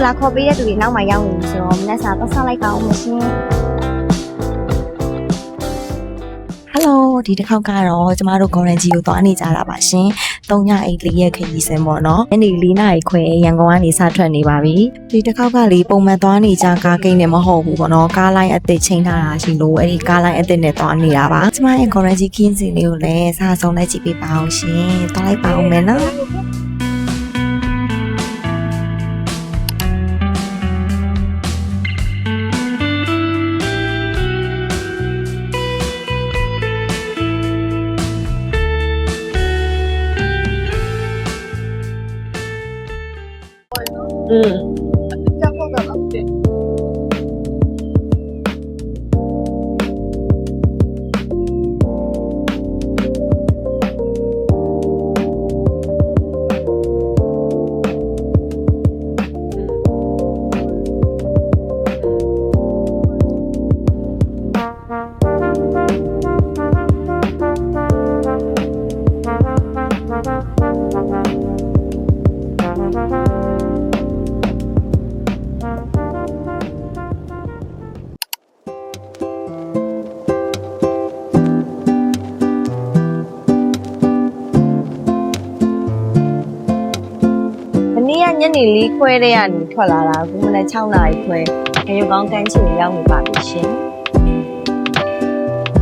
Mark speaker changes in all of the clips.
Speaker 1: လာခေါ်ပေးတဲ့သူတွေနောက်မှရောက်နေပြီဆိုတော့မနက်စာပတ်ဆက်လိုက်ပါဦးမရှင်
Speaker 2: Hello ဒီတစ်ခေါက်ကတော့ကျမတို့ Goranji ကိုသွားနေကြတာပါရှင်3ညအိတ်4ရက်ခရီးစင်ပေါ့နော်ညနေ4နာရီခွဲရန်ကုန်ကနေစထွက်နေပါပြီဒီတစ်ခေါက်ကလေပုံမှန်သွားနေကြကားကိန်းနဲ့မဟုတ်ဘူးပေါ့နော်ကားလိုင်းအသစ်ချိန်ထားတာရှိလို့အဲ့ဒီကားလိုင်းအသစ်နဲ့သွားနေတာပါကျမရဲ့ Goranji ခင်းစင်လေးကိုလည်းစားဆုံးလိုက်ကြည့်ပေးပါအောင်ရှင်သွားလိုက်ပါဦးမယ်နော်
Speaker 1: 这后的了对ညနေလေးခွဲတဲ့ကနေထွက်လာတာအခုမနေ့6နာရီခွဲရေကောင်းကန်းချီရောက်နေပါပြီရှင်။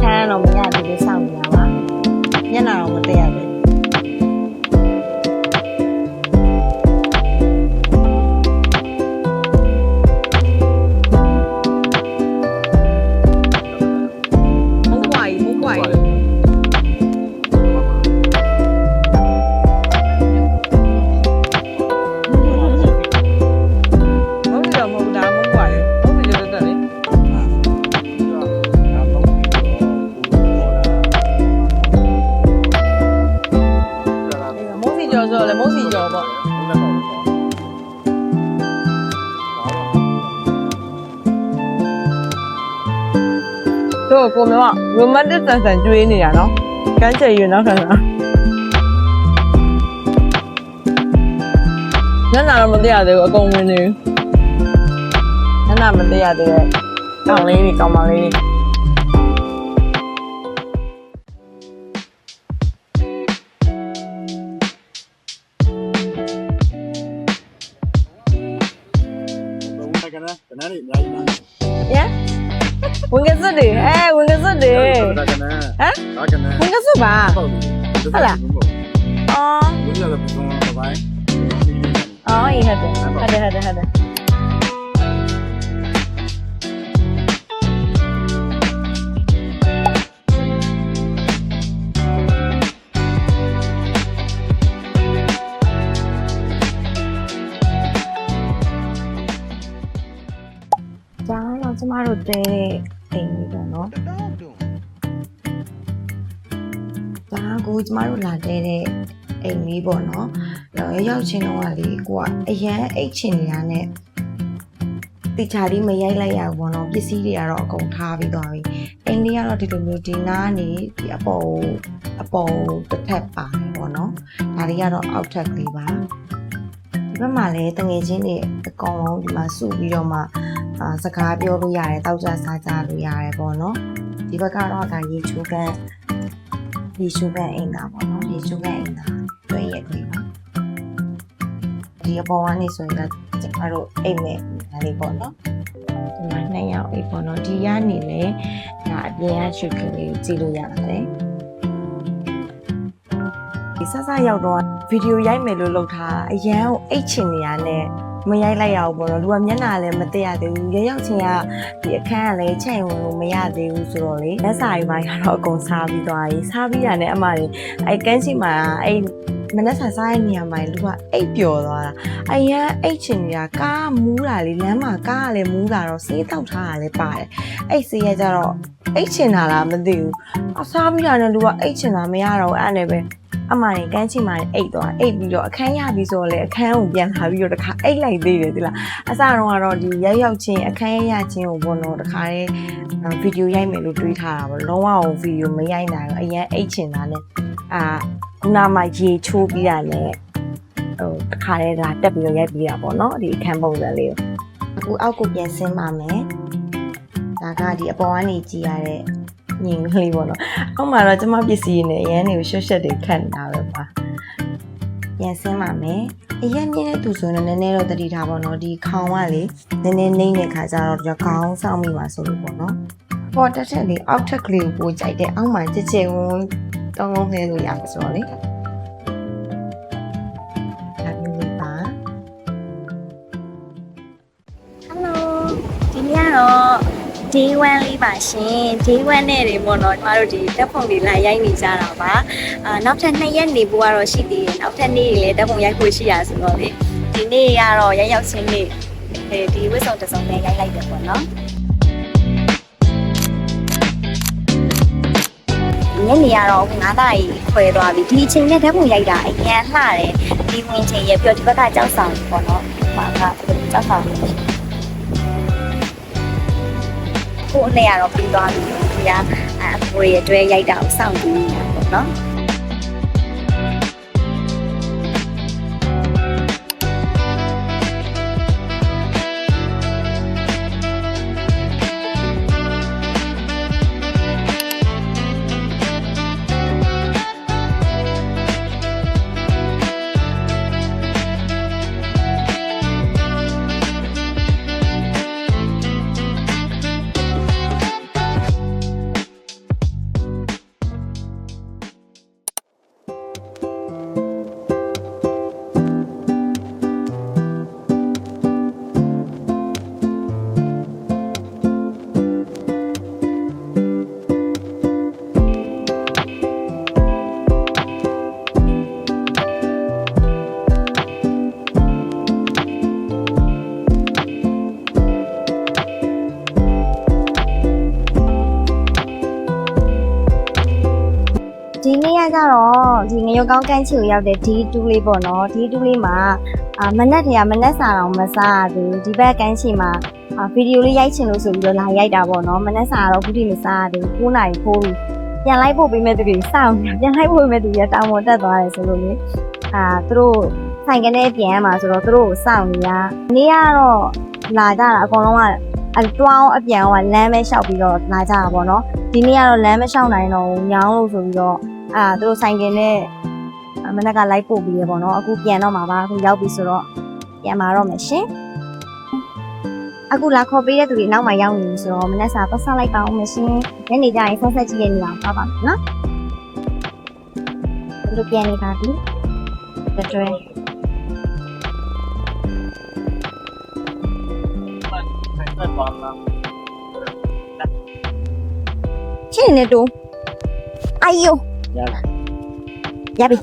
Speaker 1: ခန်းတော့မရသေးဘူးစောင့်နေတာပါ။ညနာတော့မတည့်ရဘူးတို့ကိုမျိုးက romantic ဆန်ဆန်ကျွေးနေရနော်ကန်းချေရင်တော့ဆန်ဆန်ညနာတော့မတည့်ရသေးဘူးအကုန်ဝင်နေညနာမတည့်ရသေးတဲ့ကောင်းလေးတွေကောင်းမလေးတွေဝင်ကစွတ်တွေဝင်ကစွတ်တွေဟမ်ဝင်ကစွတ်ပါဟုတ်လားအော်အေးဟုတ်တယ်ကျမတို့တဲအိမ်လေးပေါ့နော်ဒါကိုကျမတို့လာတဲတဲ့အိမ်လေးပေါ့နော်ရောက်ချင်းတော့ကလေကိုကအရန်အိတ်ချင်နေတာနဲ့တိချာလေးမရိုက်လိုက်ရဘူးပေါ့နော်ပစ္စည်းတွေကတော့အကုန်ထားပြီးသွားပြီအိမ်လေးကတော့ဒီလိုမျိုးဒီနားနေဒီအပေါ်တစ်ထပ်ပါတယ်ပေါ့နော်ဒါလေးကတော့အောက်ထပ်ကလေးပါဒီဘက်မှာလည်းတငယ်ချင်းတွေအကောင်လုံးဒီမှာစုပြီးတော့မှစကားပြောလို့ရတယ်တောက်ကြစားကြလို့ရတယ်ပေါ့နော်ဒီဘက်ကတော့ဒါရေချိုးကန်အိမ်သာပေါ့နော်ရေချိုးကန်အိမ်သာတွေ့ရပြီပါဒီအပေါ်ကနေဆိုရင်ကျမတို့အိမ်မဲ့ဒါလေးပေါ့နော်ဒီမှာ2ယောက်အိမ်ပေါ့နော်ဒီကနေလေဒါအပြင်ကရှုပ်ကလေးကိုကြည့်လို့ရပါတယ်ဒီဆဆရောက်တော့ဗီဒီယိုရိုက်မယ်လို့လုပ်ထားအရန်ကိုအိတ်ချင်နေရတဲ့မရိုက်လိုက်ရဘူးပေါ့နော်လူကမျက်နှာလည်းမတည့်ရသေးဘူးရောက်ချင်းကဒီအခန်းကလည်းချိန်ဝင်လို့မရသေးဘူးဆိုတော့လေလက်စာရေးပိုင်းကတော့အကုန်စားပြီးသွားပြီစားပြီးရတဲ့အမတွေအဲ့ကန်းစီမှာအဲ့မနက်စာစားတဲ့နေရာမှာလူကအိတ်ပျော်သွားတာအရန်အိတ်ချင်နေတာကားမူးတာလေလမ်းမှာကားကလည်းမူးတာတော့ဆေးတောက်ထားတာလည်းပါတယ်အဲ့ဆေးရကြတော့အိတ်ချင်တာလားမသိဘူးအစားပြီးရတယ်လူကအိတ်ချင်တာမရတော့အဲ့နဲ့ပဲအမနေကန်းချီမှာအိတ်သွားအိတ်ပြီးတော့အခန်းရပြီးဆိုတော့လေအခန်းကိုပြန်လာပြီးတော့တခါအိတ်လိုက်သေးတယ်ဒီလားအစတော့ကတော့ဒီရောက်ချင်းအခန်းရချင်းကိုဘောနော်တခါလေးဗီဒီယိုရိုက်မယ်လို့တွေးထားတာပေါ့လုံးဝဗီဒီယိုမရိုက်နိုင်ဘူးအရင်အိတ်ချင်တာနဲ့ခုနမှရေချိုးပြီးတာနဲ့
Speaker 2: တစ်ခါလေးလာတက်ပြီးတော့ရိုက်ပြီးတာပေါ့နော်ဒီအခန်းပုံစံလေးကို
Speaker 1: အခုအောက်ကိုပြန်ဆင်းပါမယ်ဒါကဒီအပေါ်ကနေကြည့်ရတဲ့ညင်ကလေးပေါ့နော်အောက်မှာတော့ကျမပစ္စည်းနဲ့အရန်တွေကိုရှုပ်ရှက်တွေခတ်နေတာပဲပါပြန်ဆင်းပါမယ်အရင်မြင်တဲ့သူဆိုရင်နည်းနည်းတော့တတိထားပေါ့နော်ဒီခေါင်းကလေနည်းနည်းနှိမ့်တဲ့ခါကျတော့ဒီခေါင်းဆောင်မိပါဆိုလို့ပေါ့နော်ပေါ်တက်တဲ့လေအောက်ထက်ကလေးကိုပို့ကြိုက်တဲ့အောက်မှာချစ်ချစ်ဝန်းတောင်းလုံးခဲလို့ရမှာဆိုတော့လေဒါမျိုးလေးပါ
Speaker 2: Hello ဒီနေ့ကတော့ day 1လေးပါရှင် day 1နဲ့တွေပေါ့နော်ကျမတို့ဒီတက်ပုံတွေလာရိုက်နေကြတာပါနောက်ထပ်2ရက်နေဖို့ကတော့ရှိသေးတယ်နောက်ထပ်နေ့တွေလည်းတက်ပုံရိုက်ဖို့ရှိရဆိုတော့လေဒီနေ့ကတော့ရိုက်ရောက်ချင်းနေ့ဒီဝစ်စုံတစ်စုံနဲ့ရိုက်လိုက်တယ်ပေါ့နော်ညနေရတော့9နာရီခွဲသွားပြီဒီအချိန်နဲ့ဓာတ်ပုံရိုက်တာအရင်လှတယ်ဒီဝင်ချိန်ရပြီးတော့ဒီဘက်ကကြောက်ဆောင်ပေါ့နော်ဟာကကြောက်ဆောင်ကိုယ်နဲ့ရတော့ပြီးသွားပြီဒီကအဖိုးရဲ့အတွဲရိုက်တာကိုစောင့်ကြည့်နေတာပေါ့နော်ဒီနေ့ကကြတော့ဒီငရုတ်ကောင်းကန်းချီကိုရောက်တဲ့ D2 လေးပေါ့နော် D2 လေးမှာမနက်တည်းကမနက်စာတော့မစားရသေးဘူးဒီဘက်ကန်းချီမှာဗီဒီယိုလေးရိုက်ချင်လို့ဆိုပြီးတော့လာရိုက်တာပေါ့နော်မနက်စာတော့ခုထိမစားရသေးဘူး9နာရီဖိုးပြီးပြန်လိုက်ဖို့ပေးမဲ့သူတွေစောင့်ပြန်လိုက်ဖို့ပေးမဲ့သူတွေတောင်းပေါ်တက်သွားတယ်ဆိုလို့လေသူတို့ဆိုင်ကနေပြန်ရမှာဆိုတော့သူတို့ကိုစောင့်နေရနေ့ကတော့လာကြတာအကုန်လုံးကတွားအောင်အပြန်ကလမ်းပဲလျှောက်ပြီးတော့လာကြတာပေါ့နော်ဒီနေ့ကတော့လမ်းမလျှောက်နိုင်တော့ညောင်းလို့ဆိုပြီးတော့သူတို့ဆိုင်ကနဲ့မနက်ကလိုက်ပို့ပြီးရပေါ့နော်အခုပြန်တော့မှာပါအခုရောက်ပြီဆိုတော့ပြန်มาတော့မယ်ရှင်အခုလာခေါ်ပေးတဲ့သူတွေနောက်မှရောက်နေပြီဆိုတော့မနက်စာပတ်ဆက်လိုက်ပါအောင်မယ်ရှင်ညနေကျရင်ဆက်ဆက်ကြည့်ရနေအောင်ပါပါနော်သူတို့ပြန်နေပါပြီတွဲချင်းနေတူ哎呦ရပြီ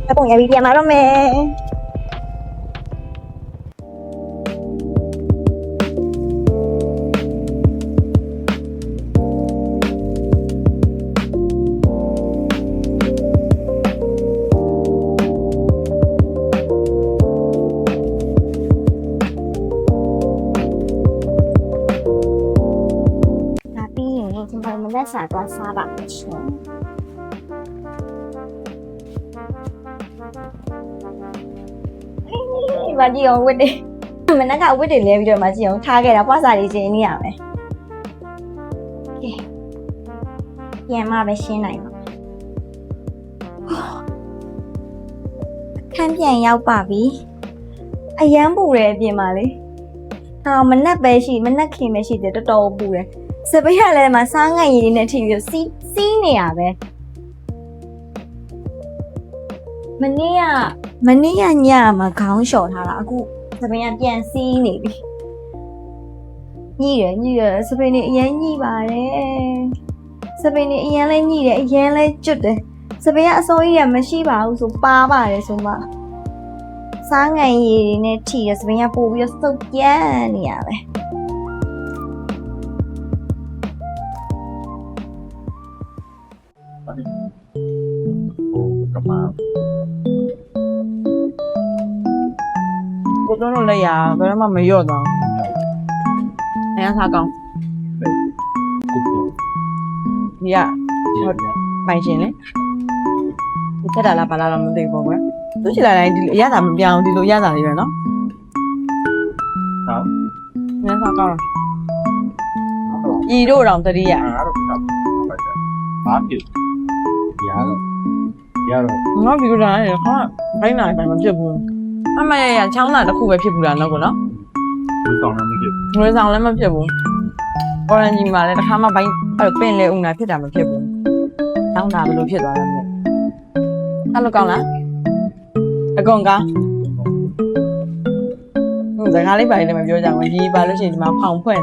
Speaker 2: အပုံရပြီပြန်มาတော့မယ်မနက်စာတော့စားပါမယ်ရှင်။ဘာကြည့်အောင်ဝတ်တယ်။မနက်ကဝတ်တယ်လဲပြီးတော့မှကြည့်အောင်ထားခဲ့တာပွားစာလေးချင်းနေရမယ်။ကဲ။ပြန်မှပဲရှင်းနိုင်ပါမယ်။ခန်းပြန်ရောက်ပါပြီ။အရန်ပူတယ်အပြင်မှာလေ။မနက်ပဲရှိမနက်ခင်ပဲရှိတယ်တော်တော်ပူတယ်။စပယ်ရလဲမှာစားငတ်ရည်လေးနဲ့ထိပြီးစီးနေရပဲမနေ့ကညမှာခေါင်းလျှော်ထားတာအခုစပယ်ကပြန်စီးနေပြီညိတယ်စပယ်နေအရင်ညိပါတယ်စပယ်နေအရင်လဲညိတယ်အရင်လဲကျွတ်တယ်စပယ်ကအစိုးရမရှိပါဘူးဆိုပါပါတယ်ဆိုမှစားငတ်ရည်လေးနဲ့ထိရစပယ်ကပို့ပြီးတော့စုပ်ပြန်နေရပဲ
Speaker 3: ကိုတော့လက်ရဘယ်မှမလျော့တော့။အဲစားကောင်း။ဒီကပိုင်ရှင်လေ ထက်တာလားဘာလားတော့မသိဘူးကွယ်သူချစ်လိုက်တိုင်းဒီလိုအရသာမပြောင်းဒီလိုအရသာလေးပဲနော်
Speaker 4: ဟုတ်
Speaker 3: ငါစားကောင်းဤတို့တောင်တတိယ
Speaker 4: အားတော့ဘာဖြစ်ရတော့
Speaker 3: ငါဒီလိုတိုင်းခါဘိုင်းနိုင်ပိုင်းမဖြစ်ဘူးအမရချောင်းတာတစ်ခုပဲဖြစ်ဘူးလားနော်ကိုနော်
Speaker 4: လူဆောင်နေပြီ
Speaker 3: ငွေဆောင်လည်းမဖြစ်ဘူး orange မှာလည်းတစ်ခါမှဘိုင်းအဲ့ပင်လေဦးနာဖြစ်တာမဖြစ်ဘူးချောင်းတာဘယ်လိုဖြစ်သွားလဲမသိအဲ့လိုကောင်းလားအကုန်ကောင်းစကားလေးပါလေးလည်းမပြောကြဘူးဒီပါလို့ရှိရင်ဒီမှာဖောင်ဖွင့်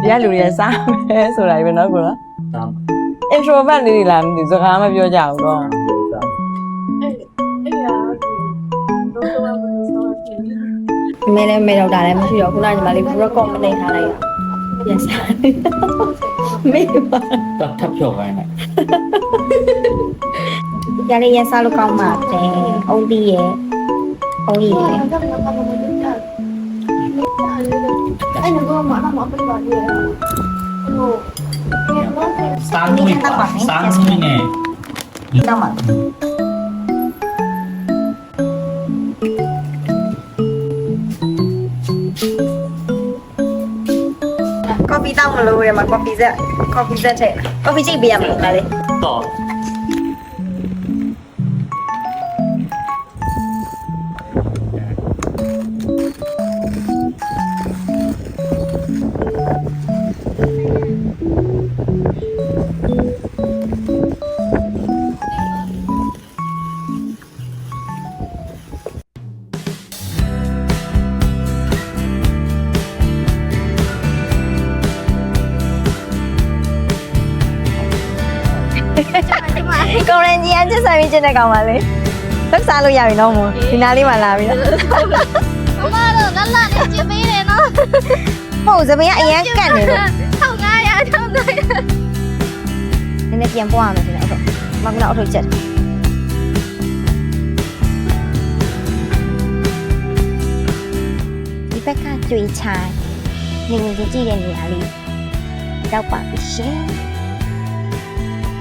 Speaker 3: နေဒီကလူတွေကစားမယ်ဆိုတာပဲနော်ကိုနော်
Speaker 4: တောင်း
Speaker 3: introvert လေးတွေလားမသိစကားမပြောကြဘူးတော့
Speaker 2: မဲလည်းမဲတော့တာလည်းမရှိတော့ခုနကညီမလေး record မနေထားလိုက်ရပြန်စားမေးပါ
Speaker 4: တော့ထပ်ဖြော်ခိုင်းလိုက်
Speaker 2: ရလေးရစားလို့ကောင်းပါတယ်အုံးတီးရဲ့အုံးကြီးရဲ့
Speaker 4: စားမွေးပါစားမွေးနေ
Speaker 2: တော့မှာကော်ဖီတောက်မလို့ရမှာကော်ဖီဆက်ထည့်ကော်ဖီကြိတ်ပေးရမှာလားလေ
Speaker 4: တော့
Speaker 2: ကိုရန်ကြီးအချစ်ဆိုင်ပြီးကျတဲ့ကောင်ပါလေသက်စားလို့ရပြီနော်မို့ဒီနားလေးမှလာပြီနော်
Speaker 5: 我妈的，咱俩那姐妹来呢，
Speaker 2: ဟုတ်သမီးကအရန်ကတ်နေလို့
Speaker 5: 好爱呀，好爱呀。
Speaker 2: နည်းနည်းပြန်ပွားအောင်မယ်ဒီလောက်မကတော့အထုတ်ချက်ဒီဘက်ကကြွေချိုင်းနေဝင်ကြည့်တဲ့နေရာလေးရောက်ပါပြီရှင်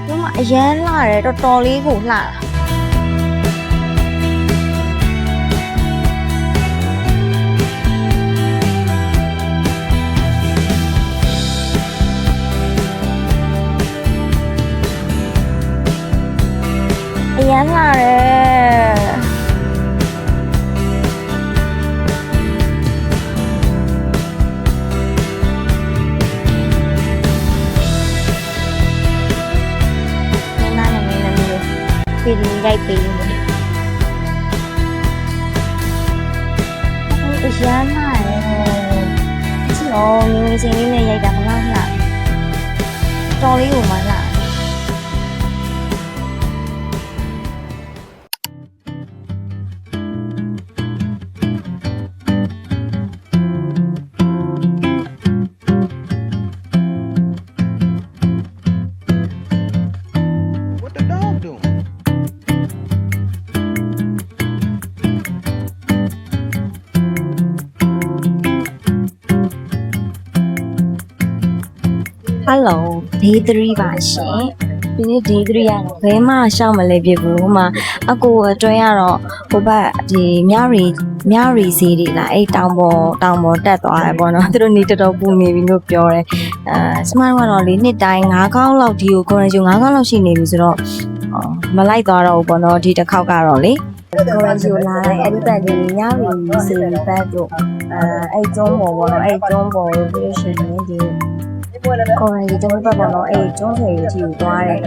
Speaker 2: ဒီမှာအရန်လာတယ်တော်တော်လေးကိုလှတာအရန်လာတယ်နားနေနေနေပြည်ရိုက်ပေးနေအရန်လာတယ်ချီတော့မင်းစင်းလေးနဲ့ရိုက်တာမလားလှတော်လေးကိုမလှ
Speaker 6: What the dog doing?
Speaker 2: Hello day 3ပါရှင်ဒီနေ့ day 3ရတော့ဘယ်မှရှောက်မလဲပြဘူးဟိုမှာအကိုအတွင်းရတော့ဟိုဘက်ဒီမြရီစီးတွေလားအဲ့တောင်ပေါ်တက်သွားတယ်ပေါ့နော်သူတို့နေတော်တော်ပူနေပြီလို့ပြောတယ်စမကတော့လေနှစ်တိုင်း9ခေါက်လောက်ဒီကိုကိုရန်ဂျူ9ခေါက်လောက်ရှိနေပြီဆိုတော့မလိုက်သွားတော့ဘူးပေါ့နော်ဒီတစ်ခေါက်ကတော့လေကိုရန်ဂျူလာတယ်အဲ့ဒီဘက်ဒီမြရီစီးဘက်တို့အဲ့ကျုံးပေါ်ပေါ့နော်အဲ့ကျုံးပေါ်လို့ပြောရှင်နေဒီကိုရန်ကြီးကျွန်တော်တို့ကတော့အဲ့ကျွန်းထွေကြီးကိုသွားတယ်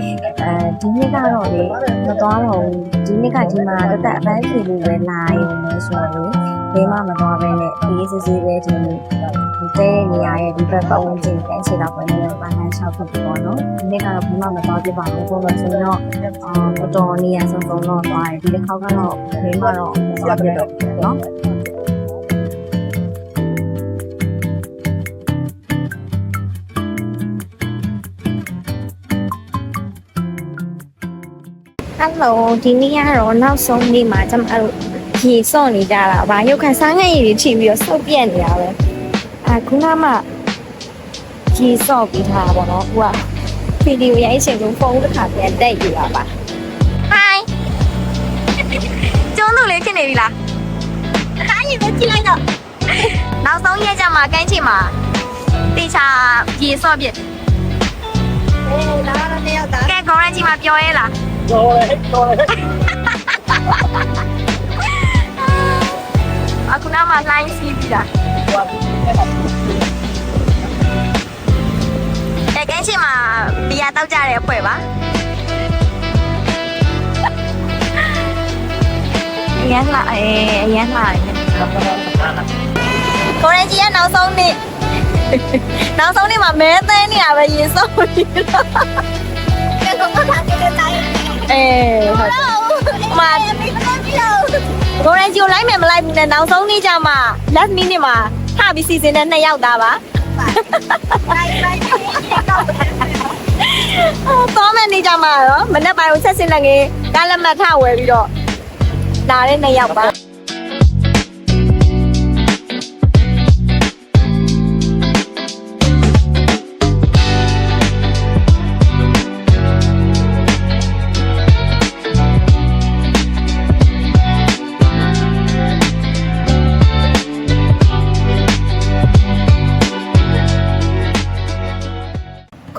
Speaker 2: ဒီနေ့ကတော့လေမသွားတော့ဘူးဒီနေ့ကဒီမှာတက်တက်အပန်းဖြေလို့ပဲလာရုံနဲ့ဆိုတော့ဘယ်မှမသွားဘဲနဲ့အေးစစ်စစ်ပဲဒီတဲနေရာရဲ့ဒီဘက်ပတ်ဝန်းကျင်တန်းချီတော့ပဲလည်းပန်းနှံချောက်ဖြစ်ပေါ့နော်ဒီနေ့ကတော့ဘယ်မှမသွားပြပါဘူးဆိုတော့ဆိုတော့တော်တော်နေရာဆုံးဆုံးတော့သွားတယ်ဒီတစ်ခေါက်ကတော့ဘယ်မှတော့မသွားပြတော့ဘူးနော် Hello ဒီနေ့ကတော့နောက်ဆုံးနေ့မှာကျွန်မတို့ရေစော့နေကြတာဗာရုပ်ခန်းစားငယ်ရည်တွေထိပြီးတော့စုပ်ပြက်နေတာပဲခုနမှရေစော့ပြီးထားတာပေါ့နော်ဟိုကဗီဒီယိုရိုက်ချိန်ဆုံးဖုန်းတစ်ခါပြန်တက်ယူတာပါ
Speaker 5: 哎
Speaker 2: လေးဖြစ်နေပြီလား
Speaker 5: ခါရင်ပဲကြည့်လိုက်တော့
Speaker 2: နောက်ဆုံးရက်ကြမှာကန်းချီမှာတေချာရေစော့ပြစ်
Speaker 5: လာတော့တယောက်သား
Speaker 2: ကဲကောရန်ကြီးမှာပြောရဲလား
Speaker 4: တော်တယ်
Speaker 2: အခုနောက်မှလှိုင်းစီးပြီးတာကန်းချီမှာဘီယာတောက်ကြတဲ့အဖွဲပါရန်လာရန်လာကိုရန်ကြီးကနောက်ဆုံးနေ့နောက်ဆုံးနေ့မှာမဲသဲနေတာပဲရေစော့ပြီးတော့
Speaker 5: ကဲတော့ထားကြတဲ့တိုင်း
Speaker 2: ဟုတ်မှာ
Speaker 5: မင်းမလို့ကြည့်တော့
Speaker 2: ကိုရန်ကြီးကိုလိုက်မယ်မလိုက်ဘူးနဲ့နောက်ဆုံးနေ့ကျမှ last minute မှာထပြီးစီစဉ်တဲ့2ယောက်သားပါ
Speaker 5: လိုက်တော့
Speaker 2: တော့မယ်နေ့ကျမှတော့မနေ့ပိုင်းကိုဆက်စင်လက်ငယ်ကားလက်မှတ်ထဝယ်ပြီးတော့လာတဲ့2ယောက်ပါ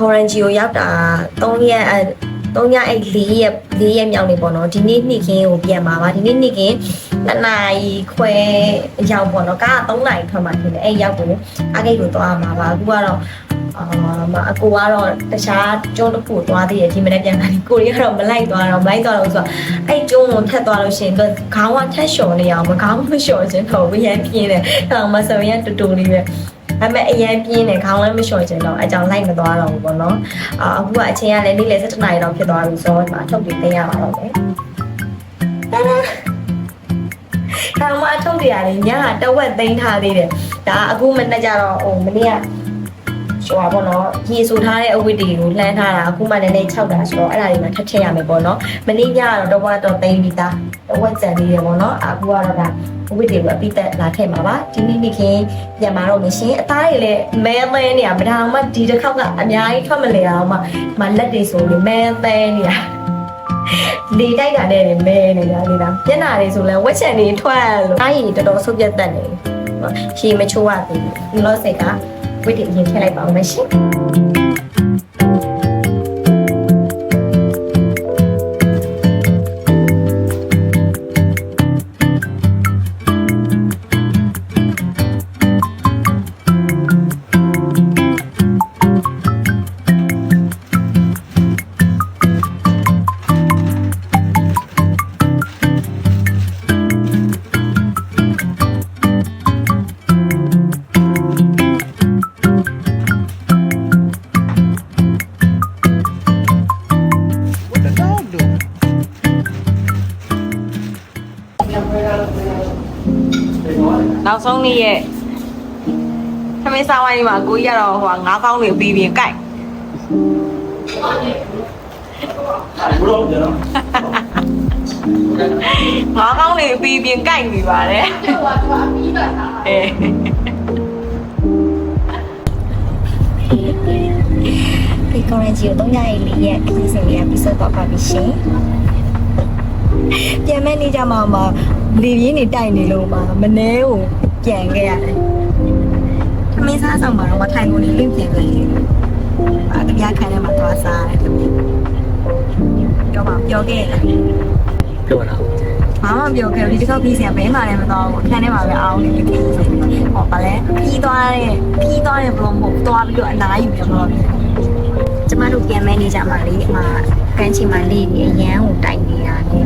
Speaker 2: ခေါ်ရန်ဂျီကိုရောက်တာ3ရက်3ရက်4ရက်မြောက်နေပေါ့နော်ဒီနေ့နေ့ခင်းကိုပြန်มาပါဒီနေ့နေ့ခင်း2နာရီခွဲရောက်ပေါ့နော်ကား3နာရီထွက်မှဖြစ်တယ်အဲ့ရောက်ကိုအကိတ်ကိုသွားမှာပါအခုကတော့အကိုကတော့တခြားကျုံးတစ်ခုသွားသေးတယ်ဒီမနေ့ပြန်လာပြီကိုရီကတော့မလိုက်သွားတော့ဆိုတော့အဲ့ကျုံးကိုထက်သွားလို့ရှိရင်ခေါင်းကထက်လျှော်နေအောင်မခေါင်းမလျှော်ခြင်းတော့ဝရမ်းပြင်းတယ်အဲ့တော့မဆယ်ရတူတူလေးပဲအမေအရင်ပြင်းနေခေါင်းလည်းမလျှော်ချင်တော့အကြောင်းလိုက်မသွားတော့ဘူးပေါ့နော်အခုကအချိန်ကလည်းနေ့လယ်7 နာရီတော့ဖြစ်သွားပြီဆိုတော့ဒီမှာထုတ်ပြီးသိရပါတော့မယ်ဒါမှအထုတ်တွေရတယ်ညကတဝက်သိမ်းထားသေးတယ်ဒါအခုမနေ့ကျတော့မနေ့ကဆိုပါပေါ့နော်ရေဆိုထားတဲ့အဝတ်တွေကိုလှမ်းထားတာအခုမှလည်းနေ6တာဆိုတော့အဲ့ဒါတွေမှထပ်ထည့်ရမယ်ပေါ့နော်မနေ့ညကတော့တော့သိမ်းပြီးသားတဝက်ကြံသေးတယ်ပေါ့နော်အခုကတော့ဒါဝိတွေကိုအပိသက်လာထည့်မှာပါဒီနေ့နေ့ခင်းပြန်มาတော့မရှင်အသားတွေလည်းမဲမဲနေရမဒါမှဒီတစ်ခေါက်ကအများကြီးထွက်မလဲအောင်မှလက်တွေဆိုရင်မဲမဲနေရလေတိုက်တာနဲ့မဲနေတာလေလားမျက်နှာတွေဆိုလဲဝက်ချန်တွေထွက်လို့အားရည်တော်တော်ဆုပ်ပြတ်တတ်နေရှည်မချိုးရသေးဘူးလောစိတ်ကဝိတွေအရင်ထည့်လိုက်ပါအောင်မရှင်နောက်ဆုံးနေ့ရဲ့သမီးစားဝိုင်းမှာကိုကြီးကတော့ဟိုငါးကောင်းတွေပြီးပြင်ကြိုက်
Speaker 4: ဘလို့ကျွန်တော်
Speaker 2: ငါးကောင်းတွေပြီးပြင်ကြိုက်နေပါတယ်ဒီကော်ရန်ဂျီကို3ရက်4ရက်ခီးစဉ်လေးပြီးဆုံးသွားပါပြီရှင်ပြန်မဲ့နေကြမှာလေပြင်းနေတိုက်နေလို့မနှဲကိုပြန်ခဲ့ရတယ်သမီးစားဆောင်မှာတော့ထိုင်ကုန်လေးလင့်ပြန်ခဲ့တယ်တပြားခန်းထဲမှာသွားစားတယ်တော့ပြောခဲ့လား
Speaker 4: ပြောတာ
Speaker 2: ဘာမှပြောခဲ့ဘူးဒီတစ်ခေါက်ပြီးစရာဘဲမှလည်းမသွားဘူးအခန်းထဲမှာပဲအောင်းနေပြီဟောပါလဲပြီးသွားတယ်ဘလို့မဟုတ်သွားပြီးတော့အနားယူတယ်ဘလို့ကျမတို့ပြန်မဲနေကြမှာလေကန်းချီမှာလေးပြီးအရန်ကိုတိုက်နေတာလေ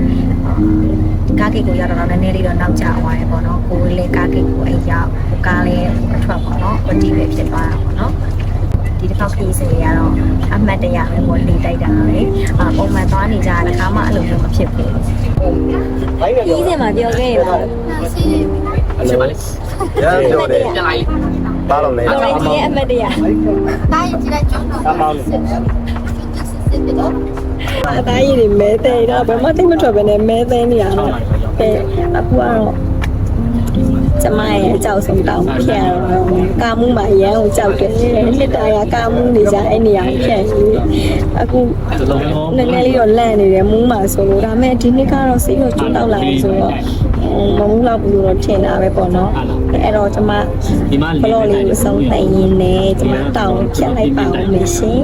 Speaker 2: ကားကိတ်ကိုရောက်တော့နည်းနည်းလေးတော့နောက်ကျသွားတယ်ပေါ့နော်ကိုယ်လည်းကားကိတ်ကိုအရောက်ကားလည်းအထွက်ပေါ့နော်ပတိပဲဖြစ်သွားတာပေါ့နော်ဒီတစ်ခေါက်ခီးစတွေကတော့အမှတ်တရပဲပေါ့လေတိုက်တာလေပုံမှန်သွားနေကြတာတစ်ခါမှအဲ့လိုမျိုးမဖြစ်ဘူး
Speaker 4: ဘိုင်းလည်း
Speaker 2: ခီးစမှာပြောခဲ့လား
Speaker 4: အဲ့လိုရမ်းပြောတယ်ပြန်လိုက်ပါလို့လေ
Speaker 2: ကိုယ်ကြီးရဲ့အမှတ်တရ
Speaker 5: တိုင်းကြည့်လိုက်ကျုံးတော့
Speaker 4: အမောင်း
Speaker 5: စစ်တော့
Speaker 2: အသားရည်တွေမဲသေးတာဘယ်မှသိမထွက်ပဲနဲ့မဲသေးနေရတော့အခုကတော့ ကျမရဲ့အကြောက်ဆုံးတောင်းဖြတ်တော့ကာမှုမှာရန်ကိုကြောက်တယ်နှစ်တာရကာမှုနေကြအဲ့နေရာဖြတ်ပြီးအခုနည်းနည်းလေးတော့လန့်နေတယ်မူးမှာဆိုလို့ဒါပေမဲ့ဒီနှစ်ကတော့စိတ်ကိုကျွတ်တောက်လာတယ်ဆိုတော့မမူးလောက်ဘူးလို့ထင်တာပဲပေါ့နော်အဲ့တော့ကျမဘလော့လေးကိုဆုံးသိရင်နဲ့ကျမတောင်းဖြတ်လိုက်ပါဦးမယ်ရှင်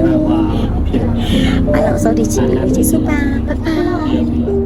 Speaker 2: အဲ့တော့စောတိချီကျေးဇူးပါဘိုင်ဘိုင်